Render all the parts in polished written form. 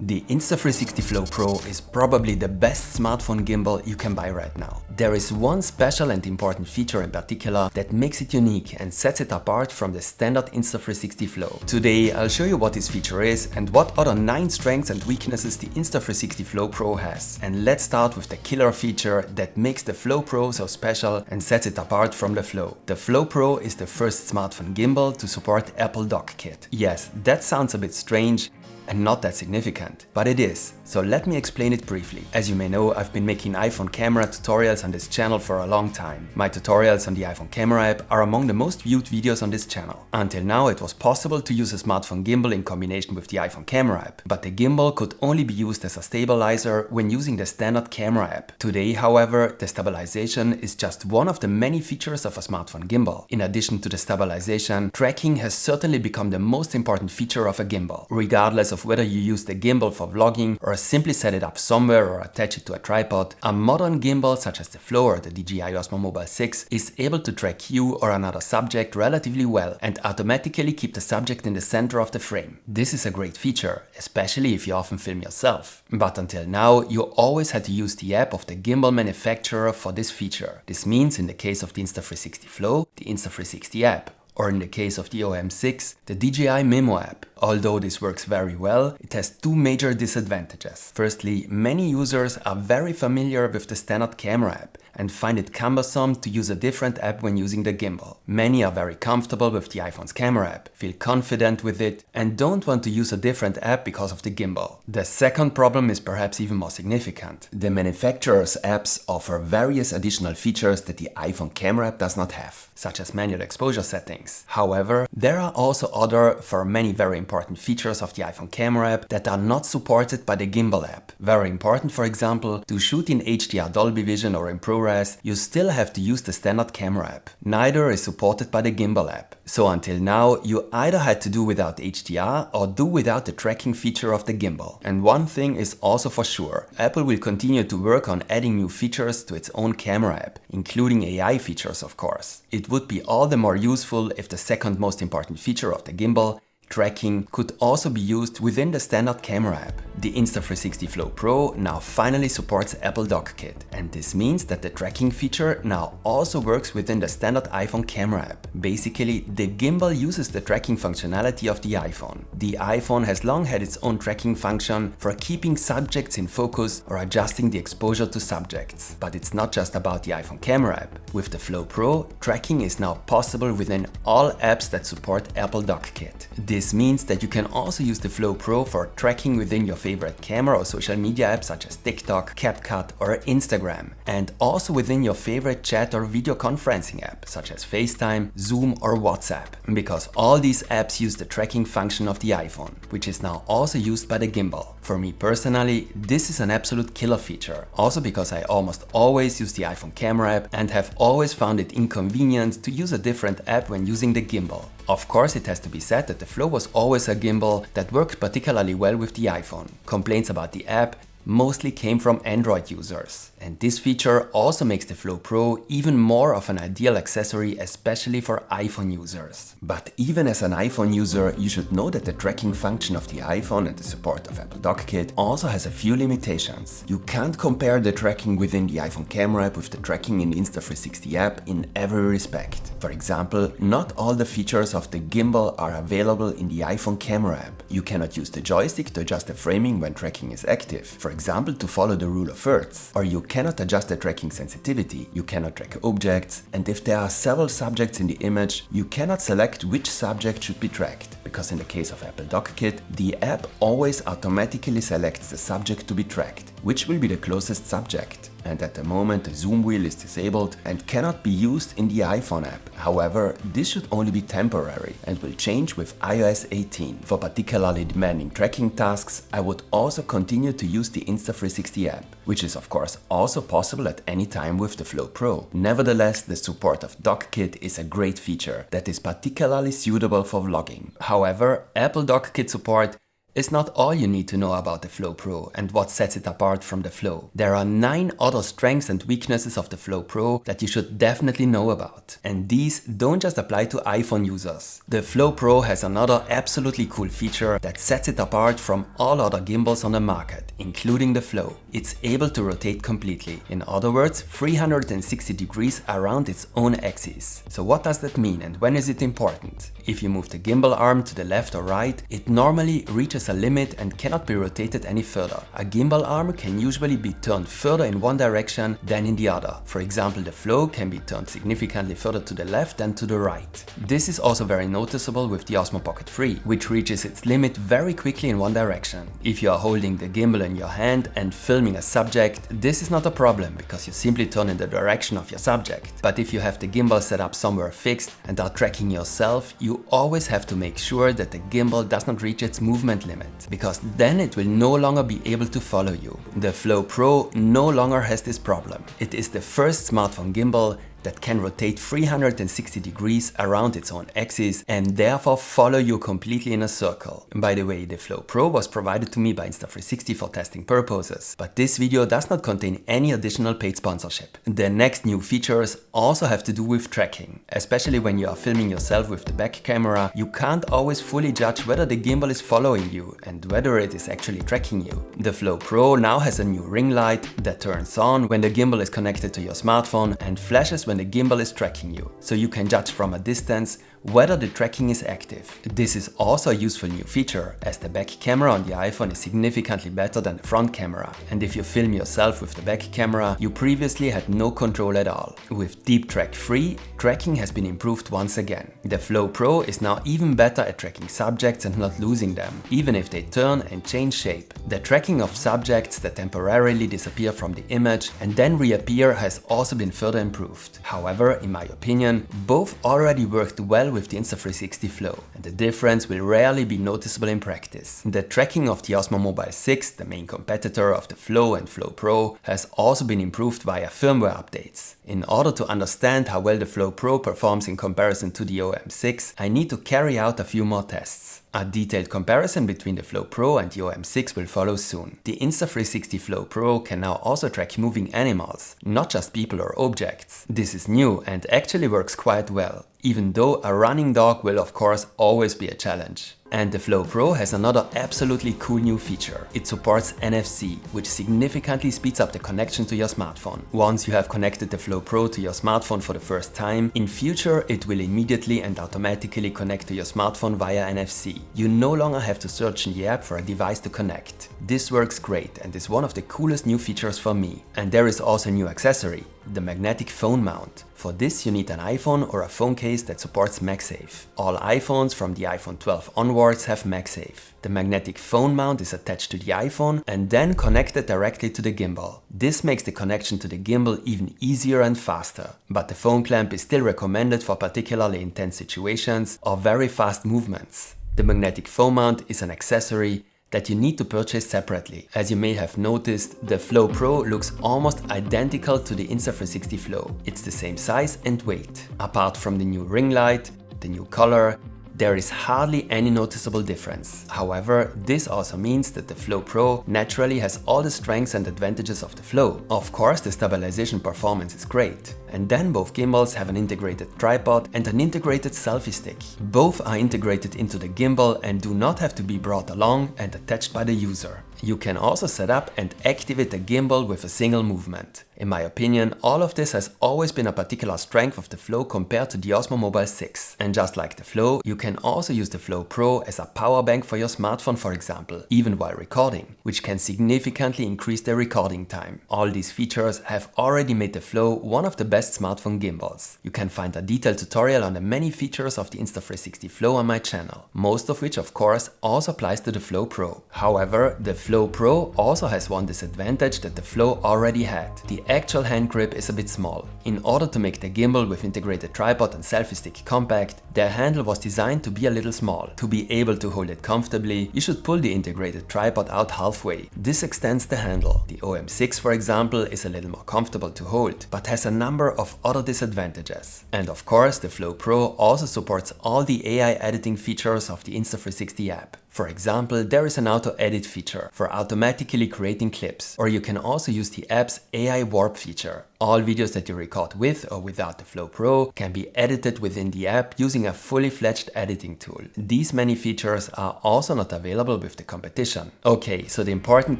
The Insta360 Flow Pro is probably the best smartphone gimbal you can buy right now. There is one special and important feature in particular that makes it unique and sets it apart from the standard Insta360 Flow. Today I'll show you what this feature is and what other 9 strengths and weaknesses the Insta360 Flow Pro has. And let's start with the killer feature that makes the Flow Pro so special and sets it apart from the Flow. The Flow Pro is the first smartphone gimbal to support Apple Dockkit. Yes, that sounds a bit strange and not that significant, but it is. So let me explain it briefly. As you may know, I've been making iPhone camera tutorials on this channel for a long time. My tutorials on the iPhone camera app are among the most viewed videos on this channel. Until now, it was possible to use a smartphone gimbal in combination with the iPhone camera app, but the gimbal could only be used as a stabilizer when using the standard camera app. Today, however, the stabilization is just one of the many features of a smartphone gimbal. In addition to the stabilization, tracking has certainly become the most important feature of a gimbal. Regardless of whether you use the gimbal for vlogging or simply set it up somewhere or attach it to a tripod, a modern gimbal such as the Flow or the DJI Osmo Mobile 6 is able to track you or another subject relatively well and automatically keep the subject in the center of the frame. This is a great feature, especially if you often film yourself. But until now, you always had to use the app of the gimbal manufacturer for this feature. This means in the case of the Insta360 Flow, the Insta360 app, or in the case of the OM6, the DJI Memo app. Although this works very well, it has 2 major disadvantages. Firstly, many users are very familiar with the standard camera app and find it cumbersome to use a different app when using the gimbal. Many are very comfortable with the iPhone's camera app, feel confident with it, and don't want to use a different app because of the gimbal. The second problem is perhaps even more significant. The manufacturer's apps offer various additional features that the iPhone camera app does not have, such as manual exposure settings. However, there are also other, for many very important features of the iPhone camera app that are not supported by the gimbal app. Very important, for example, to shoot in HDR Dolby Vision or in ProRes, you still have to use the standard camera app. Neither is supported by the gimbal app. So until now, you either had to do without HDR or do without the tracking feature of the gimbal. And one thing is also for sure, Apple will continue to work on adding new features to its own camera app, including AI features of course. It would be all the more useful if the second most important feature of the gimbal, tracking, could also be used within the standard camera app. The Insta360 Flow Pro now finally supports Apple Dockkit, and this means that the tracking feature now also works within the standard iPhone camera app. Basically, the gimbal uses the tracking functionality of the iPhone. The iPhone has long had its own tracking function for keeping subjects in focus or adjusting the exposure to subjects. But it's not just about the iPhone camera app. With the Flow Pro, tracking is now possible within all apps that support Apple Dockkit. This means that you can also use the Flow Pro for tracking within your favorite camera or social media apps such as TikTok, CapCut or Instagram, and also within your favorite chat or video conferencing app such as FaceTime, Zoom or WhatsApp, because all these apps use the tracking function of the iPhone, which is now also used by the gimbal. For me personally, this is an absolute killer feature, also because I almost always use the iPhone camera app and have always found it inconvenient to use a different app when using the gimbal. Of course, it has to be said that the Flow was always a gimbal that worked particularly well with the iPhone. Complaints about the app mostly came from Android users. And this feature also makes the Flow Pro even more of an ideal accessory, especially for iPhone users. But even as an iPhone user, you should know that the tracking function of the iPhone and the support of Apple Dockkit also has a few limitations. You can't compare the tracking within the iPhone camera app with the tracking in the Insta360 app in every respect. For example, not all the features of the gimbal are available in the iPhone camera app. You cannot use the joystick to adjust the framing when tracking is active, for example to follow the rule of thirds, or you cannot adjust the tracking sensitivity, you cannot track objects, and if there are several subjects in the image, you cannot select which subject should be tracked, because in the case of Apple Dockkit, the app always automatically selects the subject to be tracked, which will be the closest subject. And at the moment the zoom wheel is disabled and cannot be used in the iPhone app. However, this should only be temporary and will change with iOS 18. For particularly demanding tracking tasks, I would also continue to use the Insta360 app, which is of course also possible at any time with the Flow Pro. Nevertheless, the support of Dockkit is a great feature that is particularly suitable for vlogging. However, Apple Dockkit support is not all you need to know about the Flow Pro and what sets it apart from the Flow. There are 9 other strengths and weaknesses of the Flow Pro that you should definitely know about. And these don't just apply to iPhone users. The Flow Pro has another absolutely cool feature that sets it apart from all other gimbals on the market, including the Flow. It's able to rotate completely. In other words, 360 degrees around its own axis. So what does that mean and when is it important? If you move the gimbal arm to the left or right, it normally reaches a limit and cannot be rotated any further. A gimbal arm can usually be turned further in one direction than in the other. For example, the Flow can be turned significantly further to the left than to the right. This is also very noticeable with the Osmo Pocket 3, which reaches its limit very quickly in one direction. If you are holding the gimbal in your hand and filming a subject, this is not a problem because you simply turn in the direction of your subject. But if you have the gimbal set up somewhere fixed and are tracking yourself, you always have to make sure that the gimbal does not reach its movement limit, because then it will no longer be able to follow you. The Flow Pro no longer has this problem. It is the first smartphone gimbal that can rotate 360 degrees around its own axis and therefore follow you completely in a circle. By the way, the Flow Pro was provided to me by Insta360 for testing purposes, but this video does not contain any additional paid sponsorship. The next new features also have to do with tracking. Especially when you are filming yourself with the back camera, you can't always fully judge whether the gimbal is following you and whether it is actually tracking you. The Flow Pro now has a new ring light that turns on when the gimbal is connected to your smartphone and flashes when the gimbal is tracking you, so you can judge from a distance whether the tracking is active. This is also a useful new feature, as the back camera on the iPhone is significantly better than the front camera, and if you film yourself with the back camera, you previously had no control at all. With Deep Track 3, tracking has been improved once again. The Flow Pro is now even better at tracking subjects and not losing them, even if they turn and change shape. The tracking of subjects that temporarily disappear from the image and then reappear has also been further improved. However, in my opinion, both already worked well with the Insta360 Flow, and the difference will rarely be noticeable in practice. The tracking of the Osmo Mobile 6, the main competitor of the Flow and Flow Pro, has also been improved via firmware updates. In order to understand how well the Flow Pro performs in comparison to the OM6, I need to carry out a few more tests. A detailed comparison between the Flow Pro and the OM6 will follow soon. The Insta360 Flow Pro can now also track moving animals, not just people or objects. This is new and actually works quite well, even though a running dog will of course always be a challenge. And the Flow Pro has another absolutely cool new feature. It supports NFC, which significantly speeds up the connection to your smartphone. Once you have connected the Flow Pro to your smartphone for the first time, in future it will immediately and automatically connect to your smartphone via NFC. You no longer have to search in the app for a device to connect. This works great and is one of the coolest new features for me. And there is also a new accessory, the magnetic phone mount. For this you need an iPhone or a phone case that supports MagSafe. All iPhones from the iPhone 12 onwards have MagSafe. The magnetic phone mount is attached to the iPhone and then connected directly to the gimbal. This makes the connection to the gimbal even easier and faster. But the phone clamp is still recommended for particularly intense situations or very fast movements. The magnetic phone mount is an accessory that you need to purchase separately. As you may have noticed, the Flow Pro looks almost identical to the Insta360 Flow. It's the same size and weight. Apart from the new ring light, the new color, there is hardly any noticeable difference. However, this also means that the Flow Pro naturally has all the strengths and advantages of the Flow. Of course, the stabilization performance is great. And then both gimbals have an integrated tripod and an integrated selfie stick. Both are integrated into the gimbal and do not have to be brought along and attached by the user. You can also set up and activate the gimbal with a single movement. In my opinion, all of this has always been a particular strength of the Flow compared to the Osmo Mobile 6. And just like the Flow, you can also use the Flow Pro as a power bank for your smartphone, for example, even while recording, which can significantly increase the recording time. All these features have already made the Flow one of the best smartphone gimbals. You can find a detailed tutorial on the many features of the Insta360 Flow on my channel, most of which of course also applies to the Flow Pro. However, the Flow Pro also has one disadvantage that the Flow already had. The actual hand grip is a bit small. In order to make the gimbal with integrated tripod and selfie stick compact, their handle was designed to be a little small. To be able to hold it comfortably, you should pull the integrated tripod out halfway. This extends the handle. The OM6, for example, is a little more comfortable to hold, but has a number of other disadvantages. And of course, the Flow Pro also supports all the AI editing features of the Insta360 app. For example, there is an auto edit feature for automatically creating clips, or you can also use the app's AI warp feature. All videos that you record with or without the Flow Pro can be edited within the app using a fully fledged editing tool. These many features are also not available with the competition. Okay, so the important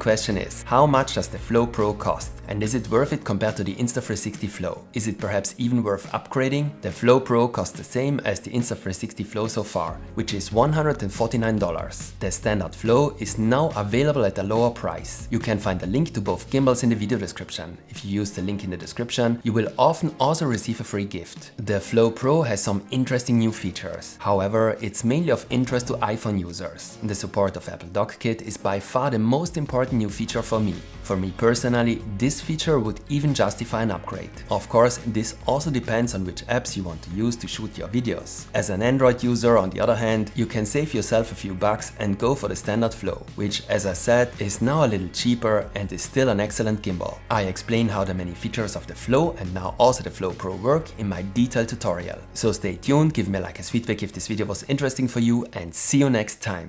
question is, how much does the Flow Pro cost? And is it worth it compared to the Insta360 Flow? Is it perhaps even worth upgrading? The Flow Pro costs the same as the Insta360 Flow so far, which is $149. The standard Flow is now available at a lower price. You can find a link to both gimbals in the video description. If you use the link in the description, you will often also receive a free gift. The Flow Pro has some interesting new features. However, it's mainly of interest to iPhone users. The support of Apple Dockkit is by far the most important new feature for me. For me personally, this feature would even justify an upgrade. Of course, this also depends on which apps you want to use to shoot your videos. As an Android user, on the other hand, you can save yourself a few bucks and go for the standard Flow, which, as I said, is now a little cheaper and is still an excellent gimbal. I explain how the many features of the Flow and now also the Flow Pro work in my detailed tutorial. So stay tuned, give me a like as feedback if this video was interesting for you, and see you next time.